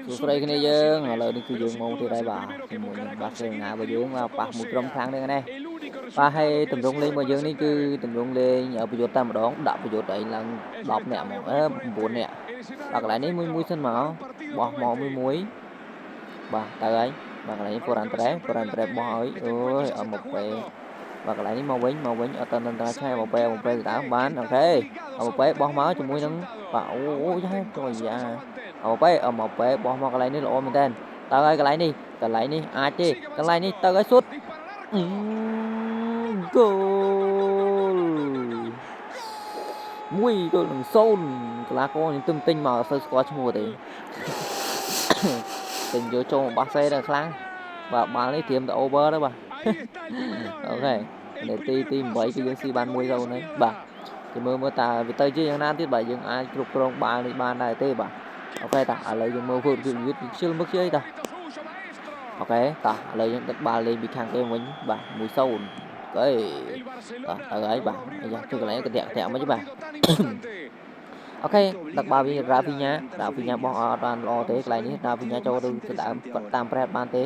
សួស្តីគ្នាយើងឥឡូវនេះគឺយើងមកទៀតហើយបាទជាមួយនឹងបាសេណារបស់យើងបាទប៉ះមួយក្រុមខ្លាំងនេះបាទហើយតម្រងលេងរបស់យើងនេះគឺតម្រងលេងប្រយុទ្ធតែម្ដងដាក់ប្រយុទ្ធឯងឡើង10នាក់ហ្មង9នាក់បាទកន្លែងនេះមួយសិនមកបោះមកមួយបាទទៅហើយបាទកន្លែងនេះហ្វូរ៉ាន់ត្រេបោះឲ្យអូយអត់មកពេលបាទកន្លែងនេះមកវិញអត់តនឹងឆាយមកពេលទៅតាមបានអូខេមកពេលបោះមកជាមួយនឹងបាទអូយ៉ាចូលយ៉ាមកពេលបោះមកកន្លែងនេះល្អមែនតើទៅហើយកន្លែងនេះអាចទេកន្លែងនេះទៅឲ្យសុទ្ធគោល1 ទល់នឹង0កីឡាករខ្ញុំទិញមកអត់សូវស្គាល់ឈ្មោះទេទិញយកចូលបាសេដល់ខ្លាំងបាទបាល់នេះត្រៀមតែ over ទៅបាទអូខេនាទីទី8គឺយើងស៊ីបាន1-0ហើយបាទគេមើលតើវាទៅជាយ៉ាងណាទៀតបាទយើងអាចគ្រប់គ្រងបាល់នេះបានដែរទេបាទអូខេតាឥឡូវយើងមើលធ្វើយឺតខ្ជិលមកជិះអីតាអូខេតាឥឡូវយើងដឹកបាល់លេងពីខាងគេវិញបាទ1-0អូខេតាទៅហើយបាទអាយ៉ាជួយកន្លែងកតាក់មិនទេបាទអូខេដឹកបាល់វិញរ៉ាវីញ៉ាបោះអត់បានល្អទេកន្លែងនេះរ៉ាវីញ៉ាចូលទៅតាមប្រែតបានទេ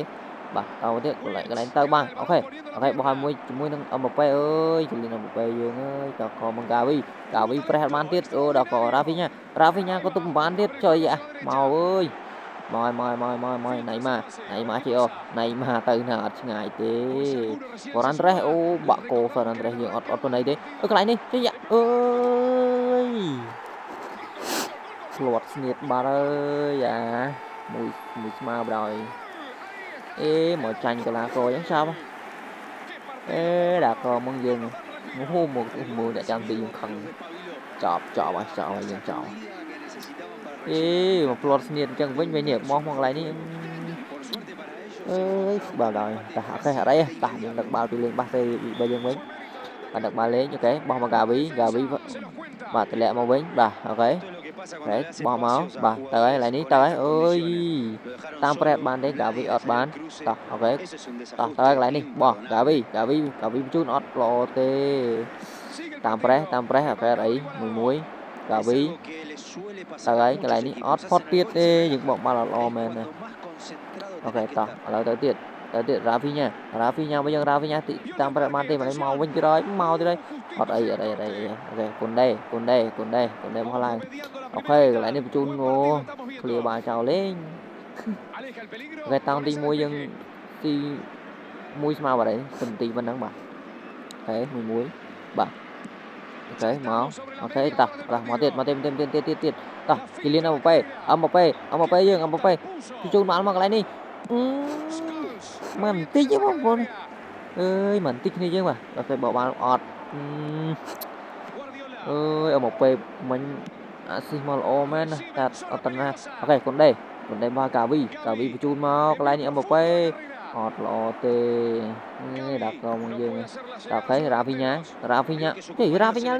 បាទតទៅទៀតកន្លែងទៅបានអូខេបោះឲ្យមួយជាមួយនឹងអឹមបាប៉េអើយជលីនអឹមបាប៉េយើងអើយតកមកកាវីប្រេះបានទៀតអូដល់ក៏រ៉ាវីញ៉ាក៏ទុំបានទៀតចុយមកអើយមកណៃម៉ាជីអូណៃម៉ាទៅណាអត់ឆ្ងាយទេហ្វូរ៉ាន់ត្រេសអូបាក់កូហ្វូរ៉ាន់ត្រេសយើងអត់ប៉ុណ្ណីទេកន្លែងនេះចុយអើយឆ្លួតស្នៀតបាត់អើយមួយស្មើបដ មកចាញ់កីឡាករចឹងsaoដាក់ក៏មកយើងហូមកអ្នកចាំទីយើងខឹងចប់ឲ្យយើងចប់មកផ្លត់ស្នៀតអញ្ចឹងវិញនេះមកកន្លែងនេះអើយបាទដល់តាអូខេអត់អីតាយើងដឹកបាល់ពីលេងបាសទេបើយើងវិញបាទដឹកបាល់លេងអូខេបោះមកកាវីបាទតម្លាក់មកវិញបាទអូខេបោះមកបាទទៅហើយកន្លែងនេះទៅហើយអើយតាមប្រែតបានទេកាវីអត់បានតោះអូខេតោះទៅហើយកន្លែងនេះបោះកាវីបញ្ជូនអត់ល្អទេតាមប្រេះអូខេអត់អីមួយកាវីទៅហើយកន្លែងនេះអត់ផុតទៀតទេយើងបោកបាល់អត់ល្អមែនណាអូខេតោះឥឡូវទៅទៀតរ៉ាវីញ៉ាវិញយើងរ៉ាវីញ៉ាតាមប្រែតបានទេមកវិញទៀតហើយអត់អីអូខេគុនដេបោះឡើងអូខេកន្លែងនេះបញ្ជូនអូឃ្លៀបាល់ចោលលេងអូខេតាំងទី1យើងទី1ស្មើបាត់ហើយសន្តិប៉ុណ្ណឹងបាទអូខេ1បាទអូខេមកអូខេតោះមកទៀតតោះគីលៀនអឹមបាប៉េយើងបញ្ជូនបាល់មកកន្លែងនេះមិនតិចទេបងប្អូនអើយមិនតិចគ្នាយើងបាទអូខេបោកបាល់អត់អើយអឹមបាប៉េមិញអាស៊ីសមកល្អមែនណាតែអត់តាណាអូខេគុនដេមកកាវីបញ្ជូនមកកន្លែងនេះអឹមបាប៉េអត់ល្អទេដាក់កមកយើងអូខេរ៉ាវីញ៉ា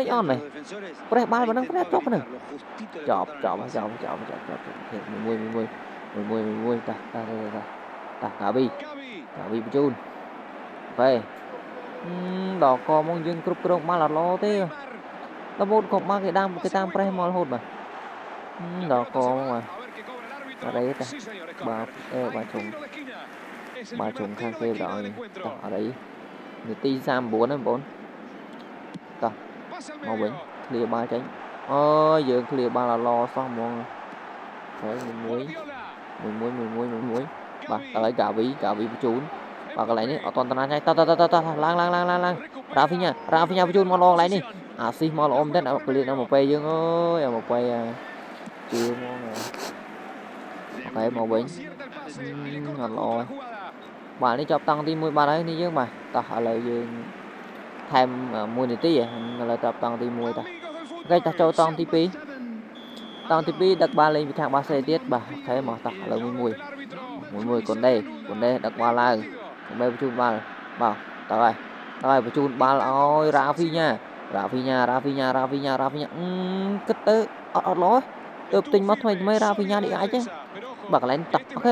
លេងអន់ហ៎ប្រេះបាល់ប៉ុណ្ណឹងប្រេះចប់ប៉ុណ្ណឹងចប់មួយតាកាវីបញ្ជូនអូខេដល់កមកយើងគ្រប់គ្រងបាល់អត់ល្អទេដល់មុតក៏មកគេតាមប្រេះមករហូតបាទដល់កមកបាទអត់អីទេបាទជុំខាងគេដល់តោះអត់អីនាទី39ហ្នឹងបងប្អូនតោះមកវិញឃ្លៀបាល់ចេញអូយយើងឃ្លៀបាល់អត់ល្អសោះហ្មងហើយមួយបាទដល់ហើយកាវីបញ្ជូនបាទកន្លែងនេះអត់តន់តាណាញ៉ៃតឡើងរ៉ាវីញ៉ាបញ្ជូនមកឡងកន្លែងនេះអាស៊ីសមកល្អមែនទេក្លៀនមកពេលយើងអើយមកពេលជឿមកអូខេមកវិញអត់ល្អបាទនេះចាប់តាំងទី1បាទហើយនេះយើងបាទតោះឥឡូវយើងថែម1នាទីឥឡូវចាប់តាំងទី1តោះអូខេតោះចូលតាំងទី2ដឹកបាល់លេងពីខាងបាសេទៀតបាទអូខេមកតោះឥឡូវមួយគុនដេដឹកបាល់ឡើងបញ្ជូនបាល់បាទទៅហើយបញ្ជូនបាល់ឲ្យរ៉ាវីញ៉ាគិតទៅអត់ល្អទើបទិញមកថ្មីរ៉ាវីញ៉ានេះអាចទេបាទកន្លែងតោះអូខេ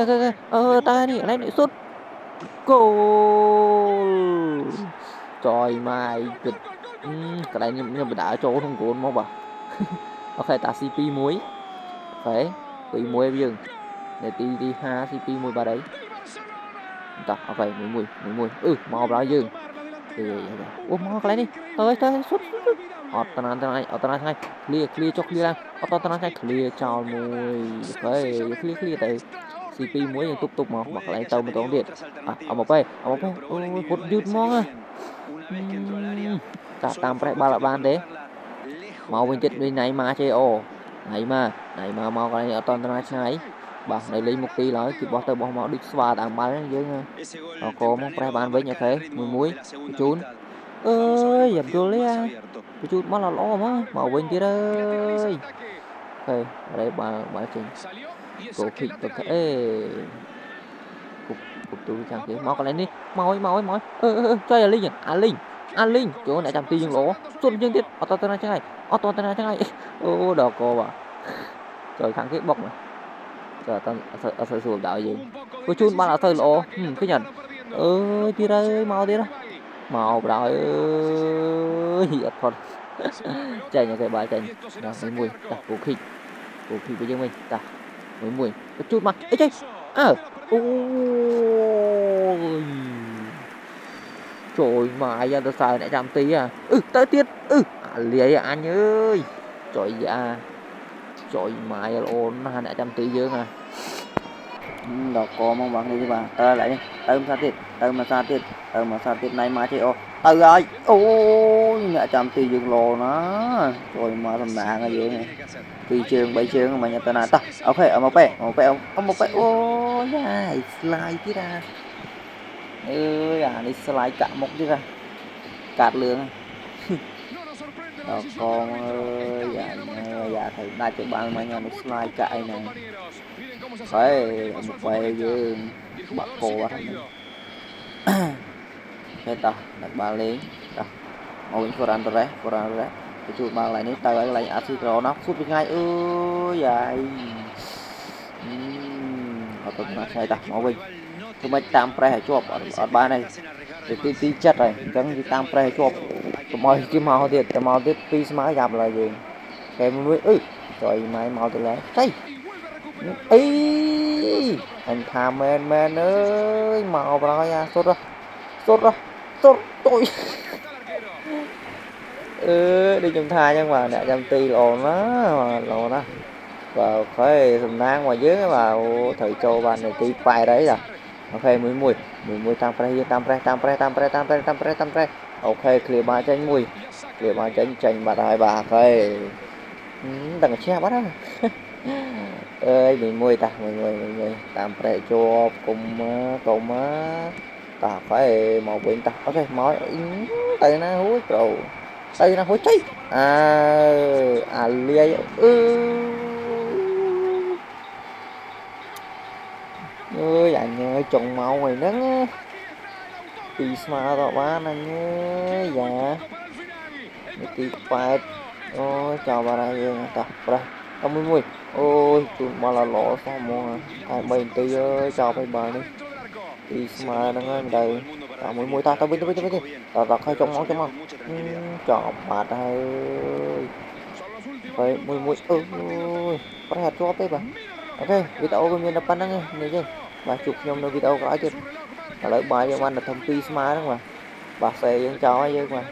តែនេះកន្លែងនេះសុទ្ធគោលចយម៉ាយគិតកន្លែងខ្ញុំបដាចូលក្នុងគោលមកបាទអូខេតាស៊ី2-1អូខេ2-1យើង để đi ha CP mùi bà đấy ta ok mùi màu đó dương ô màu cái này đi tới xuất Otana hai clear cho clear Otana hai clear chào mùi clear tới CP muối yang tụp màu mặc lại tàu một tông điện ở một pe ôi hụt dứt mong à ta tam phải ba là ban đấy màu bên chết bên này mà chơi ô này mà màu cái này Otana hai bà này lấy một tí nói thì bỏ tờ bỏ màu đích xóa tạm bán dưới nó có một cái bán với nhà thế muối chún ơi dập vô lấy à chút mà là lỗ mà màu bên kia ơi ok ở đây bà chỉnh cổ khịt tập thể cục tụ chẳng thế mau cái này đi mau cho linh chỗ này chạm ti dương lỗ xuân dương tiết auto tên này ô đỏ cô bà trời kháng cái bọc này trời ta sợ sụp đạo gì cô chun ba là thơ lỗ cái nhận ơi đi ra mau đi ra màu rồi ơi hiệt thôi chạy nhà cái bài chạy đó mấy mùi ta cổ khịt với dân mình ta mấy mùi có chút mà ấy chơi ôi trời mà ra tôi xài lại trăm tí à tới tiết lìa anh ơi trời dạ trời mà ôn lại trăm tí dương à đó có mong bằng đi bà tơ lại đi tơ mà sao tiết này mà chị ô tơ ơi ôi mẹ trăm tỷ dương lồ nó rồi mà thầm nặng ở dưới này kỳ trường bảy trường mà nhà tơ nào ta ok ở một pe ôi dài slide tí ra ơi đi slide cả một tí ra cạt lương đó con ơi dạ thầy đa cho bạn mà nhà nó slide cãi này phải một quay với bạc cô bắt hết ta đặt ba lấy ta mau in foran rồi cái chuột ba lại ní tay lại axit rồi nó phút ngay ơi dài ở tận là sai ta mau bình chúng mình tam pre chụp ở ba này để tí chất rồi chẳng đi tam pre chụp mọi cái màu tiết pi má gặp là gì kèm nuôi trời mai màu từ lại đây ý anh tham men ơi màu rồi à sốt tôi đi trong thai nhưng mà đã trăm ti lồn đó và phải thầm nang ngoài dưới vào thử châu bàn này tí bài đấy là ok mùi tam pre ok clear ba tranh bà hai bà phải đằng che bắt á ơi mùi tam pre cho cùng ta phải màu biển ta ok mỏi tay nó húi rồi tay nó húi cháy lia ơi anh ơi trồng màu ngoài nắng Pisma đó bán anh ơi dạ tí phải ôi chào bà đây ta đây không mùi ôi chuột mà là lỗ sao mà hai bên tí ơi chào bà đi Pisma đang đây ta mùi ta biết ta khai trong máu chọn bà đây phải mùi ơi có hạt cho tế bà ok video của mình là pan nè chứ bà chụp nhom nó video có chứ là lợi bài cho anh là thông tin smart đó mà bà xe vẫn cho chứ mà